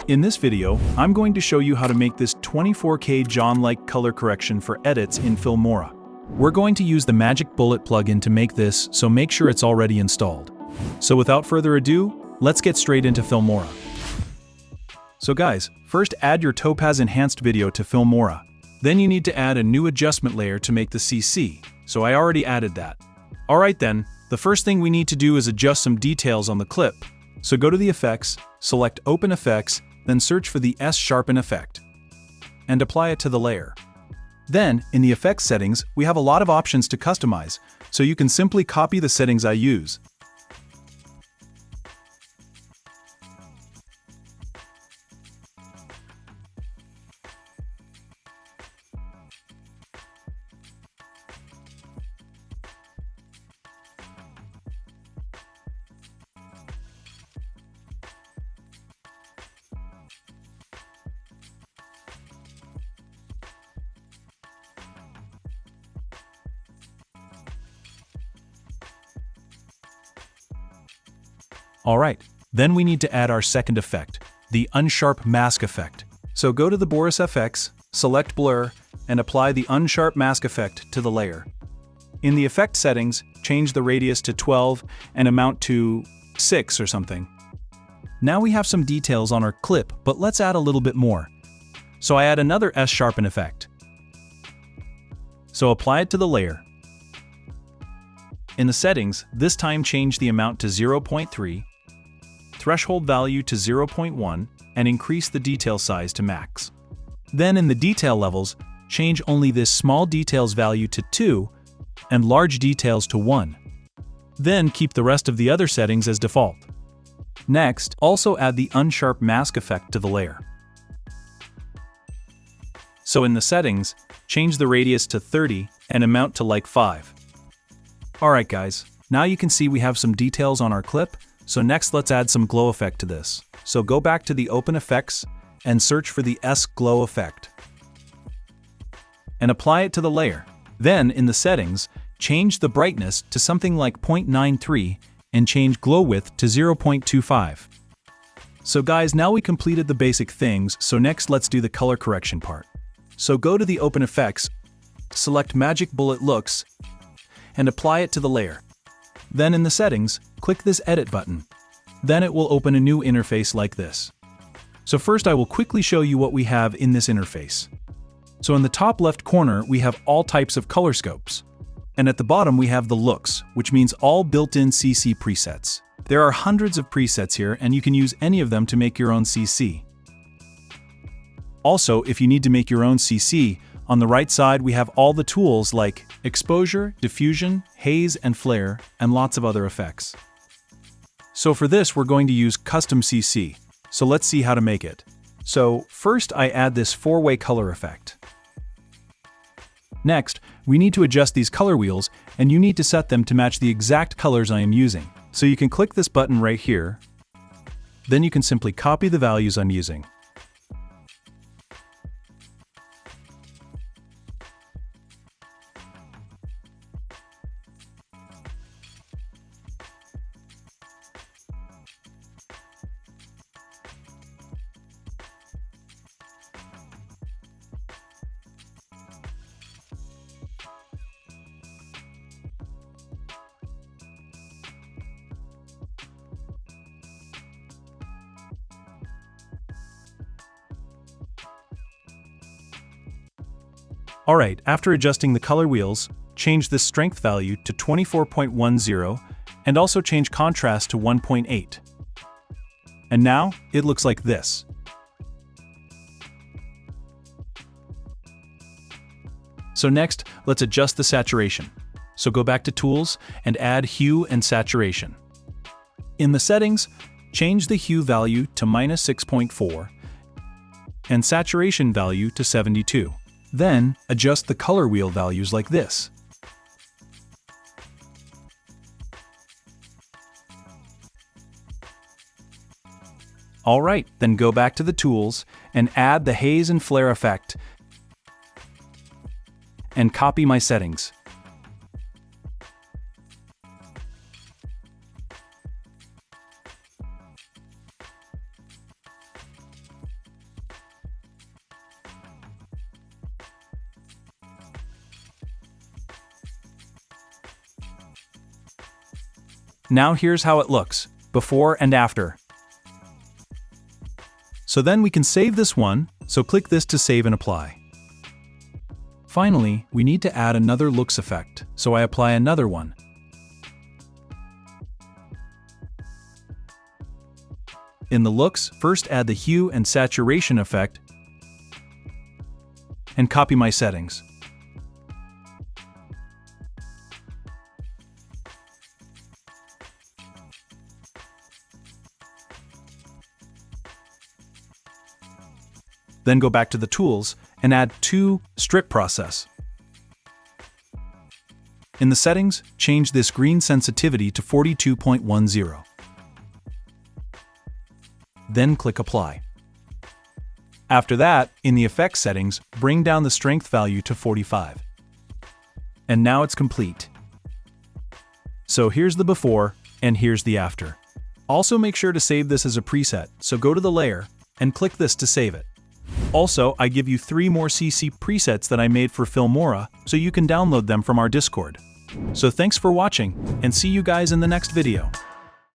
In this video, I'm going to show you how to make this 24KJHON-like color correction for edits in Filmora. We're going to use the Magic Bullet plugin to make this, so make sure it's already installed. So without further ado, let's get straight into Filmora. So guys, first add your Topaz Enhanced video to Filmora. Then you need to add a new adjustment layer to make the CC, so I already added that. Alright then, the first thing we need to do is adjust some details on the clip. So go to the Effects, select Open Effects, then search for the S-Sharpen effect, and apply it to the layer. Then, in the Effects settings, we have a lot of options to customize, so you can simply copy the settings I use. Alright, then we need to add our second effect, the Unsharp Mask effect. So go to the Boris FX, select Blur, and apply the Unsharp Mask effect to the layer. In the effect settings, change the radius to 12 and amount to 6 or something. Now we have some details on our clip, but let's add a little bit more. So I add another S-Sharpen effect. So apply it to the layer. In the settings, this time change the amount to 0.3, threshold value to 0.1, and increase the detail size to max. Then in the detail levels, change only this small details value to 2 and large details to 1. Then keep the rest of the other settings as default. Next, also add the Unsharp Mask effect to the layer. So in the settings, change the radius to 30 and amount to like 5. Alright guys, now you can see we have some details on our clip, so next let's add some glow effect to this. So go back to the Open Effects and search for the S-Glow effect. And apply it to the layer. Then in the settings, change the brightness to something like 0.93 and change glow width to 0.25. So guys, now we completed the basic things, so next let's do the color correction part. So go to the Open Effects, select Magic Bullet Looks, and apply it to the layer. Then in the settings, click this Edit button. Then it will open a new interface like this. So first I will quickly show you what we have in this interface. So in the top left corner we have all types of color scopes. And at the bottom we have the looks, which means all built-in CC presets. There are hundreds of presets here and you can use any of them to make your own CC. Also, if you need to make your own CC, on the right side we have all the tools like exposure, diffusion, haze, and flare, and lots of other effects. So for this we're going to use custom CC, so let's see how to make it. So first I add this 4-way color effect. Next, we need to adjust these color wheels, and you need to set them to match the exact colors I am using. So you can click this button right here, then you can simply copy the values I'm using. Alright, after adjusting the color wheels, change the strength value to 24.10 and also change contrast to 1.8. And now, it looks like this. So next, let's adjust the saturation. So go back to Tools and add Hue and Saturation. In the settings, change the hue value to -6.4 and saturation value to 72. Then, adjust the color wheel values like this. Alright, then go back to the tools and add the haze and flare effect and copy my settings. Now here's how it looks, before and after. So then we can save this one, so click this to save and apply. Finally, we need to add another looks effect, so I apply another one. In the looks, first add the hue and saturation effect, and copy my settings. Then go back to the tools and add to strip process. In the settings, change this green sensitivity to 42.10. Then click Apply. After that, in the effects settings, bring down the strength value to 45. And now it's complete. So here's the before, and here's the after. Also make sure to save this as a preset, so go to the layer, and click this to save it. Also, I give you 3 more CC presets that I made for Filmora, so you can download them from our Discord. So thanks for watching, and see you guys in the next video.